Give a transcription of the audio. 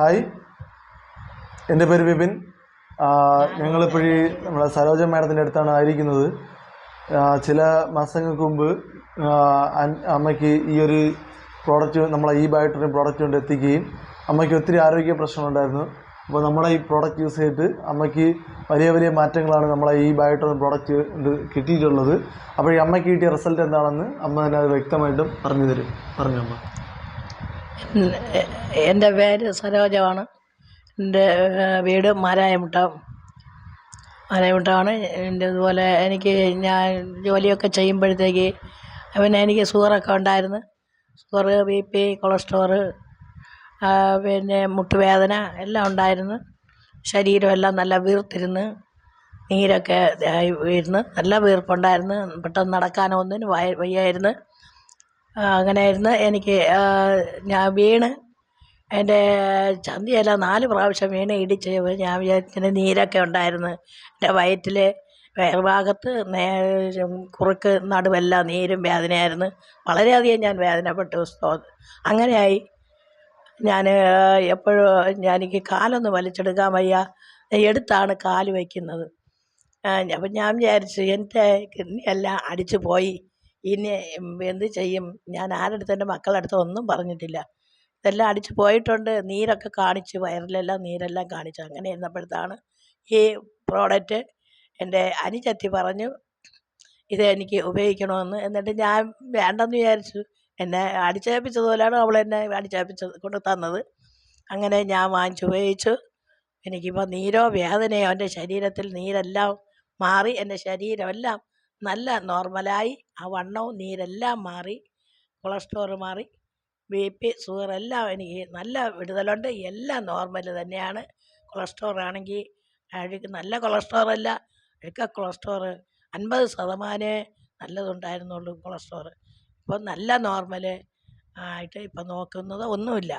Hi, എൻ്റെ പേര് വിപിൻ. ഞങ്ങളിപ്പോഴീ നമ്മളെ സരോജ മാഡത്തിൻ്റെ അടുത്താണ് ആയിരിക്കുന്നത്. ചില മാസങ്ങൾക്ക് മുമ്പ് അമ്മയ്ക്ക് ഈ ഒരു പ്രോഡക്റ്റ്, നമ്മളെ ഈ ബയോട്ടിൻ പ്രോഡക്റ്റ് കൊണ്ട് എത്തിക്കുകയും അമ്മയ്ക്ക് ഒത്തിരി ആരോഗ്യ പ്രശ്നങ്ങളുണ്ടായിരുന്നു. അപ്പോൾ നമ്മളെ ഈ പ്രോഡക്റ്റ് യൂസ് ചെയ്തിട്ട് അമ്മയ്ക്ക് വലിയ വലിയ മാറ്റങ്ങളാണ് നമ്മളെ ഈ ബയോട്ടിൻ പ്രോഡക്റ്റ് കൊണ്ട് കിട്ടിയിട്ടുള്ളത്. അപ്പോൾ ഈ അമ്മയ്ക്ക് കിട്ടിയ റിസൾട്ട് എന്താണെന്ന് അമ്മ തന്നെ അത് വ്യക്തമായിട്ടും പറഞ്ഞു തരും. പറഞ്ഞു അമ്മ. എൻ്റെ പേര് സരോജമാണ്. എൻ്റെ വീട് മാരായമുട്ടാണ്. എൻ്റെ ഇതുപോലെ ഞാൻ ജോലിയൊക്കെ ചെയ്യുമ്പോഴത്തേക്ക് പിന്നെ എനിക്ക് ഷുഗറൊക്കെ ഉണ്ടായിരുന്നു. ഷുഗർ, BP, കൊളസ്ട്രോൾ, പിന്നെ മുട്ടുവേദന എല്ലാം ഉണ്ടായിരുന്നു. ശരീരമെല്ലാം നല്ല വീർത്തിരുന്ന്, നീരൊക്കെ ഇരുന്ന് നല്ല വീർപ്പുണ്ടായിരുന്നു. പെട്ടെന്ന് നടക്കാനോ ഒന്നിനും വയ്യായിരുന്നു. അങ്ങനെയായിരുന്നു എനിക്ക്. ഞാൻ വീണ് എൻ്റെ ചന്തിയെല്ലാം 4 പ്രാവശ്യം വീണ് ഇടിച്ച്. ഞാൻ വിചാരിച്ചിട്ട് നീരൊക്കെ ഉണ്ടായിരുന്നു എൻ്റെ വയറ്റിൽ, വയറുഭാഗത്ത്, കുറുക്ക് നടുവെല്ലാം നീരും വേദനയായിരുന്നു. വളരെയധികം ഞാൻ വേദനപ്പെട്ടു. അങ്ങനെയായി ഞാൻ എപ്പോഴും എനിക്ക് കാലൊന്ന് വലിച്ചെടുക്കാൻ വയ്യ, എടുത്താണ് കാല് വയ്ക്കുന്നത്. അപ്പം ഞാൻ വിചാരിച്ചു എൻ്റെ കിഡ്നിയെല്ലാം അടിച്ചു പോയി, ഇനി എന്ത് ചെയ്യും? ഞാൻ ആരുടെ എൻ്റെ മക്കളുടെ അടുത്ത് ഒന്നും പറഞ്ഞിട്ടില്ല. ഇതെല്ലാം അടിച്ചു പോയിട്ടുണ്ട്. നീരൊക്കെ കാണിച്ചു, വയറിലെല്ലാം നീരെല്ലാം കാണിച്ചു. അങ്ങനെ ഇരുന്നപ്പോഴത്താണ് ഈ പ്രോഡക്റ്റ് എൻ്റെ അനുജത്തി പറഞ്ഞു ഇത് എനിക്ക് ഉപയോഗിക്കണമെന്ന്. എന്നിട്ട് ഞാൻ വേണ്ടെന്ന് വിചാരിച്ചു. എന്നെ അടിച്ചേൽപ്പിച്ചതുപോലെയാണ് അവൾ എന്നെ അടിച്ചേൽപ്പിച്ചത് കൊണ്ട് തന്നത്. അങ്ങനെ ഞാൻ വാങ്ങിച്ച് ഉപയോഗിച്ചു. എനിക്കിപ്പോൾ നീരോ വേദനയോ, എൻ്റെ ശരീരത്തിൽ നീരെല്ലാം മാറി, എൻ്റെ ശരീരമെല്ലാം നല്ല നോർമലായി. ആ വണ്ണവും നീരെല്ലാം മാറി, കൊളസ്ട്രോൾ മാറി, BP, ഷുഗർ എല്ലാം എനിക്ക് നല്ല വിടുതലുണ്ട്. എല്ലാം നോർമൽ തന്നെയാണ്. കൊളസ്ട്രോൾ ആണെങ്കിൽ നല്ല കൊളസ്ട്രോളല്ല, അഴുക്ക കൊളസ്ട്രോൾ 50% നല്ലതുണ്ടായിരുന്നുള്ളൂ കൊളസ്ട്രോൾ. ഇപ്പം നല്ല നോർമൽ ആയിട്ട് ഇപ്പം നോക്കുന്നത് ഒന്നുമില്ല.